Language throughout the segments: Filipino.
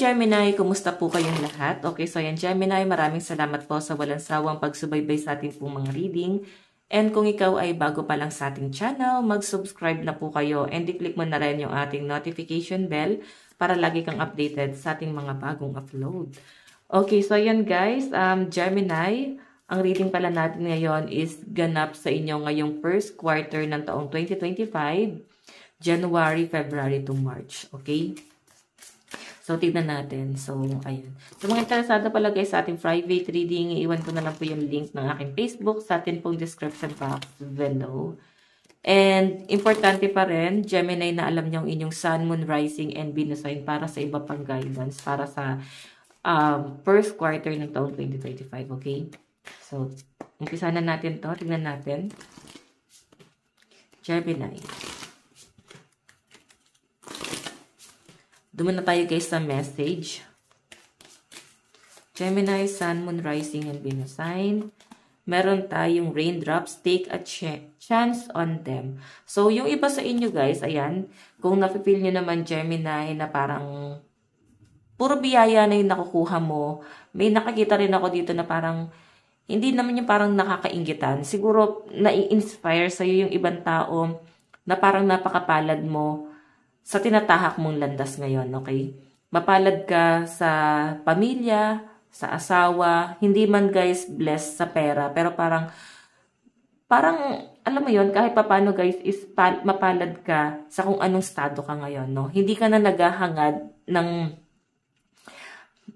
Gemini, kumusta po kayong lahat? Okay, so ayan Gemini, maraming salamat po sa walang sawang pagsubaybay sa ating pong mga reading. And kung ikaw ay bago pa lang sa ating channel, mag-subscribe na po kayo and i-click mo na rin yung ating notification bell para lagi kang updated sa ating mga bagong upload. Okay, so ayan guys, Gemini, ang reading pala natin ngayon is ganap sa inyo ngayong first quarter ng taong 2025, January, February to March. Okay? So, tignan natin. So, ayun. So, mga interesado pala guys sa ating private reading, iiwan ko na lang po yung link ng aking Facebook sa atin pong description box below. And, importante pa rin, Gemini, na alam niyo ang inyong Sun, Moon, Rising, and Venus sign para sa iba pang guidance, para sa first quarter ng taong 2025. Okay? So, umpisa na natin to. Tignan natin. Gemini. Doon na tayo guys sa message. Gemini, Sun, Moon, Rising, and Venus sign. Meron tayong raindrops. Take a chance on them. So, yung iba sa inyo guys, ayan, kung napipil nyo naman Gemini na parang puro biyaya na yung nakukuha mo, may nakakita rin ako dito na parang hindi naman yung parang nakakainggitan. Siguro, nai-inspire sa'yo yung ibang tao na parang napakapalad mo sa tinatahak mong landas ngayon, okay? Mapalad ka sa pamilya, sa asawa, hindi man guys blessed sa pera, pero parang, alam mo yon kahit papano guys, is mapalad ka sa kung anong estado ka ngayon, no? Hindi ka na naghahangad ng,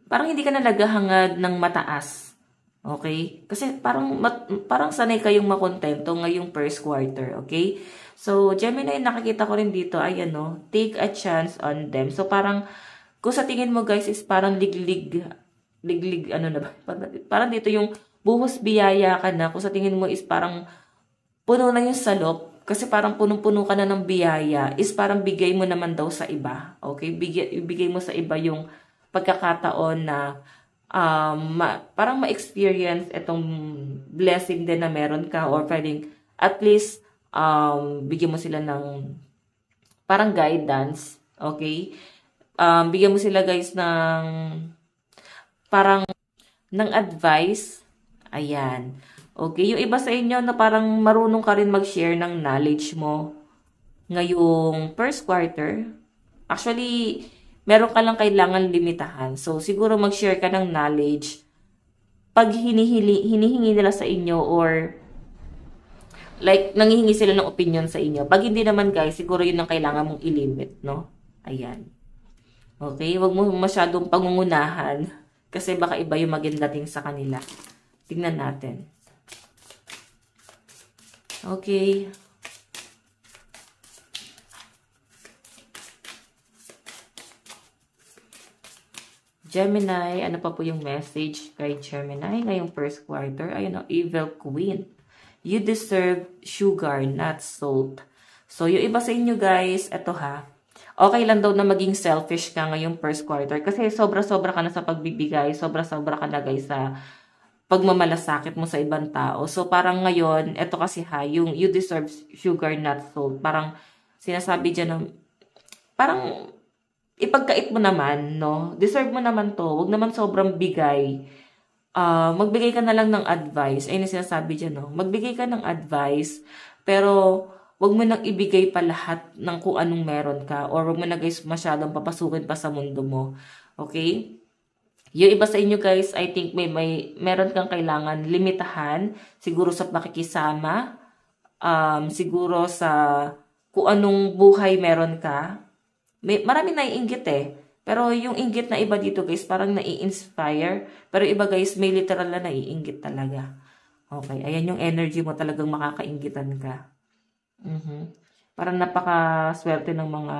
parang hindi ka na naghahangad ng mataas, okay? Kasi parang sanay kayong makontento ngayong first quarter, okay? So, Gemini, nakikita ko rin dito, ayan no, take a chance on them. So, parang, kung sa tingin mo guys, is parang liglig, ano na ba? Parang dito yung buhos biyaya ka na. Kung sa tingin mo is parang puno na yung salop, kasi parang punong-puno ka na ng biyaya, is parang bigay mo naman daw sa iba. Okay? Bigay mo sa iba yung pagkakataon na parang ma-experience itong blessing din na meron ka, or pwedeng at least bigyan mo sila ng parang guidance, okay? Bigyan mo sila guys ng parang ng advice. Ayan. Okay, yung iba sa inyo na parang marunong ka rin mag-share ng knowledge mo ngayong first quarter. Actually, meron ka lang kailangan limitahan. So, siguro mag-share ka ng knowledge pag hinihingi nila sa inyo, or like, nangihingi sila ng opinion sa inyo. Pag hindi naman guys, siguro yun ang kailangan mong ilimit, no? Ayan. Okay? Huwag mo masyadong pangungunahan kasi baka iba yung maging dating sa kanila. Tingnan natin. Okay. Gemini, ano pa po yung message kay Gemini ngayong first quarter? Ayun o, Evil Queen. You deserve sugar, not salt. So, yung iba sa inyo guys, eto ha, okay lang daw na maging selfish ka ngayong first quarter kasi sobra-sobra ka na sa pagbibigay, sobra-sobra ka na guys sa pagmamalasakit mo sa ibang tao. So, parang ngayon, eto kasi ha, yung you deserve sugar, not salt. Parang sinasabi dyan na, parang ipagkait mo naman, no? Deserve mo naman to. Huwag naman sobrang bigay. Magbigay ka na lang ng advice. Ayun yung sinasabi dyan, no? Magbigay ka ng advice, pero wag mo nang ibigay pa lahat ng kung anong meron ka, or wag mo na guys masyadong papasukin pa sa mundo mo. Okay? Yung iba sa inyo guys, I think meron kang kailangan limitahan, siguro sa pakikisama, siguro sa kung anong buhay meron ka. Marami naiinggit eh. Pero yung inggit na iba dito guys, parang nai-inspire. Pero iba guys, may literal na naiinggit talaga. Okay, ayan yung energy mo, talagang makakainggitan ka. Parang napaka-swerte ng mga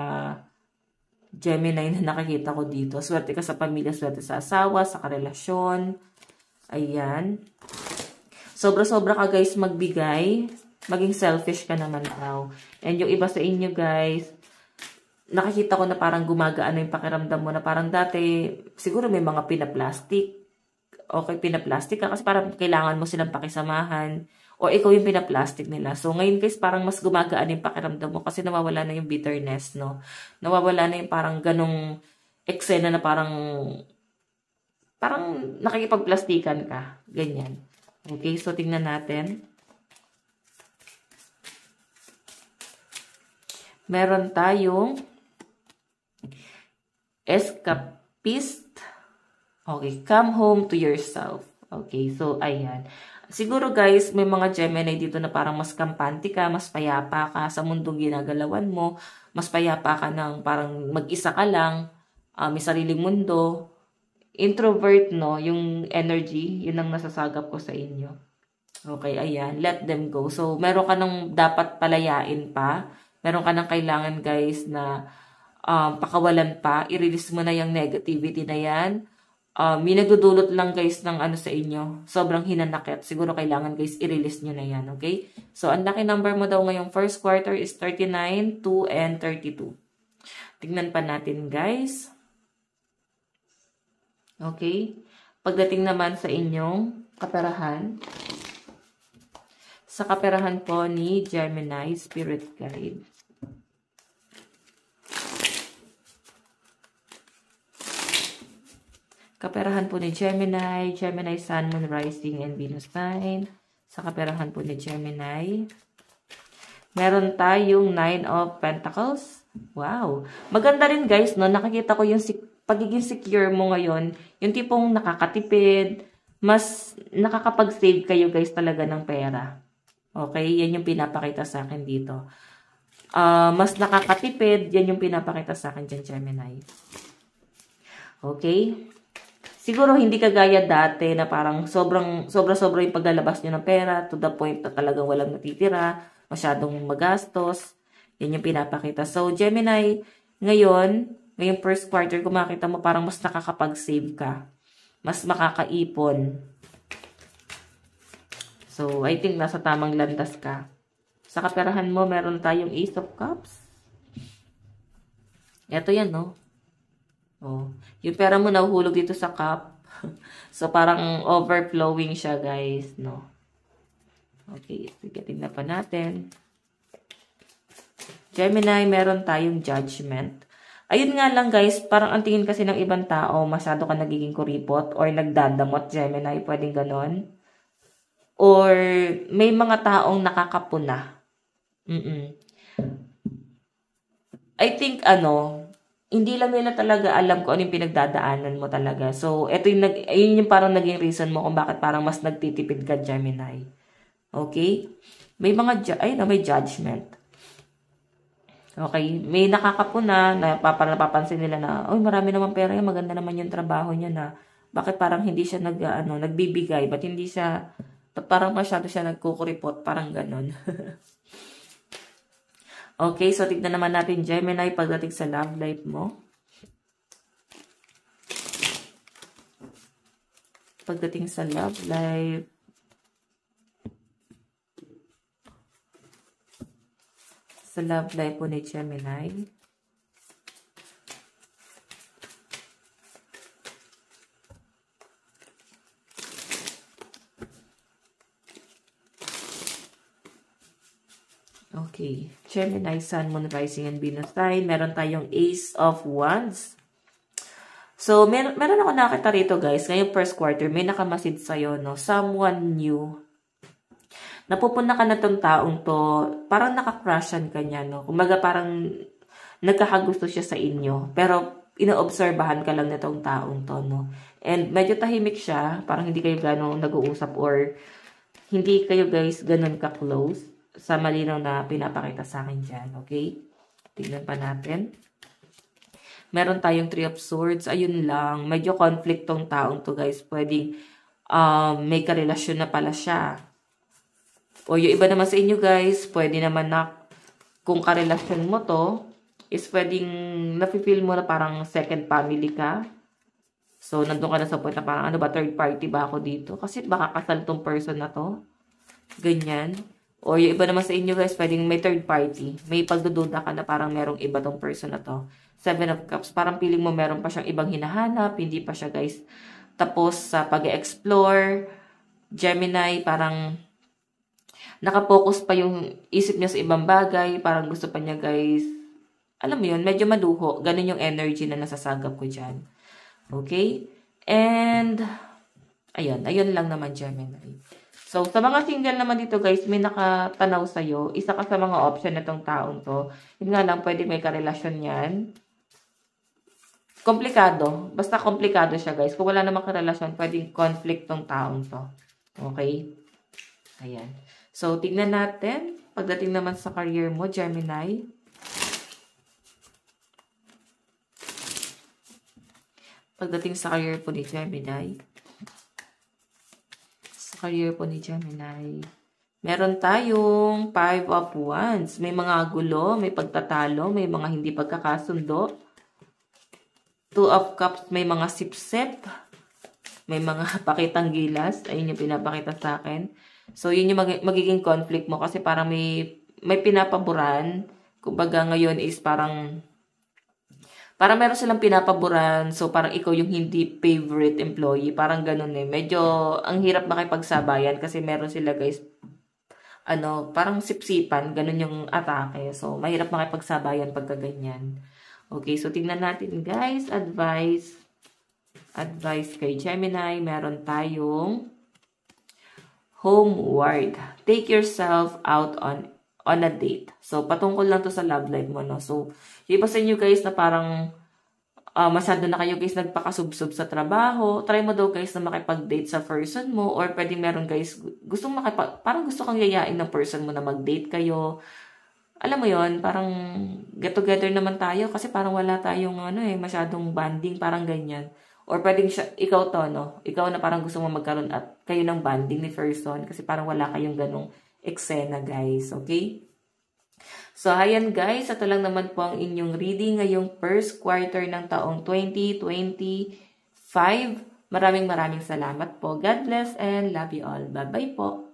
Gemini na nakikita ko dito. Swerte ka sa pamilya, swerte sa asawa, sa karelasyon. Ayan. Sobra-sobra ka guys magbigay. Maging selfish ka naman daw. And yung iba sa inyo guys, nakikita ko na parang gumagaan na yung pakiramdam mo na parang dati, siguro may mga pinaplastic. Okay, pinaplastic ka kasi parang kailangan mo silang pakisamahan. O ikaw yung pinaplastic nila. So, ngayon guys, parang mas gumagaan yung pakiramdam mo kasi nawawala na yung bitterness, no? Nawawala na yung parang ganong eksena na parang nakikipagplastikan ka. Ganyan. Okay, so tingnan natin. Meron tayong escapist. Okay, come home to yourself. Okay, so ayan. Siguro guys, may mga Gemini dito na parang mas kampante ka, mas payapa ka sa mundong ginagalawan mo, mas payapa ka ng parang mag-isa ka lang, may sariling mundo. Introvert, no, yung energy, yun ang nasasagap ko sa inyo. Okay, ayan, let them go. So, meron ka nang dapat palayain pa, meron ka nang kailangan guys na pakawalan pa, i-release mo na yung negativity na yan. May nagdudulot lang guys ng ano sa inyo, sobrang hinanakit. Siguro kailangan guys i-release nyo na yan, okay? So, ang lucky number mo daw ngayong first quarter is 39, 2, and 32. Tingnan pa natin guys. Okay? Pagdating naman sa inyong kaperahan, sa kaperahan po ni Gemini Spirit Guide. Kaperahan po ni Gemini, Gemini Sun, Moon, Rising, and Venus sign. Sa kaperahan po ni Gemini, meron tayong 9 of Pentacles. Wow! Maganda rin guys, no? Nakikita ko yung pagiging secure mo ngayon, yung tipong nakakatipid, mas nakakapag-save kayo guys talaga ng pera. Okay? Yan yung pinapakita sa akin dito. Mas nakakatipid, yan yung pinapakita sa akin dyan, Gemini. Okay? Siguro hindi kagaya dati na parang sobra-sobra yung paglalabas nyo ng pera to the point na talagang walang natitira, masyadong magastos. Yan yung pinapakita. So, Gemini, ngayong first quarter, kung makita mo parang mas nakakapag-save ka. Mas makakaipon. So, I think nasa tamang landas ka. Sa kaperahan mo, meron tayong Ace of Cups. Ito yan, no? Oh, yung pera mo nahuhulog dito sa cup. So, parang overflowing siya, guys, no? Okay, sige, tingnan pa natin. Gemini, meron tayong Judgment. Ayun nga lang, guys, parang ang tingin kasi ng ibang tao, masyado ka nagiging kuripot or nagdadamot, Gemini, pwedeng ganon. Or may mga taong nakakapuna. I think, hindi lang nila talaga alam kung ano yung pinagdadaanan mo talaga. So, ayun yung parang naging reason mo kung bakit parang mas nagtitipid ka, Gemini. Okay? May may Judgment. Okay? May nakakapuna na napapansin nila na, marami naman pera yan, maganda naman yung trabaho niya na, bakit parang hindi siya nagbibigay, ba't hindi siya, parang masyado siya nagkukuripot, parang ganon. Okay, so tignan naman natin, Gemini, pagdating sa love life mo. Pagdating sa love life. Sa love life po ni Gemini. Okay. Gemini, Sun, Moon, Rising, and Venus sign. Meron tayong Ace of Wands. So, meron ako nakita rito, guys. Ngayong first quarter, may nakamasid sa'yo, no? Someone new. Napupuna ka na tong taong to. Parang nakakrushan ka niya, no? Kumbaga, parang nagkakagusto siya sa inyo. Pero, inoobserbahan ka lang na tong taong to, no? And medyo tahimik siya. Parang hindi kayo gano'ng nag-uusap or hindi kayo, guys, gano'n ka-close. Sa malinaw na pinapakita sa akin dyan. Okay? Tignan pa natin. Meron tayong 3 of Swords. Ayun lang. Medyo conflict tong taong to, guys. Pwedeng may karelasyon na pala siya. O yung iba naman sa inyo, guys, pwede naman na kung karelasyon mo to, is pwedeng nafe-feel mo na parang second family ka. So, nandun ka na sa point na parang, third party ba ako dito? Kasi baka kasal tong person na to. Ganyan. O yung iba naman sa inyo guys, pwedeng may third party. May pagdududa ka na parang merong iba tong person na to. 7 of Cups. Parang feeling mo meron pa siyang ibang hinahanap. Hindi pa siya guys tapos sa pag-explore. Gemini, parang nakapokus pa yung isip niya sa ibang bagay. Parang gusto pa niya guys alam mo yun, medyo maluho. Ganun yung energy na nasasagap ko dyan. Okay? And, ayun lang naman, Gemini. So, sa mga single naman dito, guys, may nakatanaw sa'yo. Isa ka sa mga option na tong taong to. Yun nga lang, pwede may karelasyon yan. Komplikado. Basta komplikado siya, guys. Kung wala namang karelasyon, pwedeng conflict tong taong to. Okay? Ayan. So, tignan natin. Pagdating naman sa career mo, Gemini. Pagdating sa career po ni Gemini. Sa career po ni Gemini. Meron tayong 5 of Wands. May mga gulo, may pagtatalo, may mga hindi pagkakasundo. 2 of Cups, may mga sip-sip. May mga pakitang gilas. Ayun yung pinapakita sa akin. So, yun yung magiging conflict mo kasi parang may pinapaboran. Kumbaga ngayon is parang meron silang pinapaboran. So, parang ikaw yung hindi favorite employee. Parang ganun eh. Medyo ang hirap makipagsabayan kasi meron sila guys, parang sipsipan. Ganun yung atake. So, mahirap makipagsabayan pagka ganyan. Okay, so tingnan natin guys. Advice kay Gemini. Meron tayong homeward. Take yourself out on a date. So, patungkol lang to sa love life mo, no? So, yung iba sa inyo guys na parang masyado na kayo guys nagpakasubsob sa trabaho. Try mo daw guys na makipag-date sa person mo or pwedeng meron guys parang gusto kang yayain ng person mo na mag-date kayo. Alam mo yon, parang get together naman tayo kasi parang wala tayong masyadong bonding, parang ganyan. Or pwedeng ikaw to, no? Ikaw na parang gusto mo magkaroon at kayo ng bonding ni person kasi parang wala kayong ganong eksena, guys. Okay? So, ayan guys. Ito lang naman po ang inyong reading ngayong first quarter ng taong 2025. Maraming salamat po. God bless and love you all. Bye-bye po.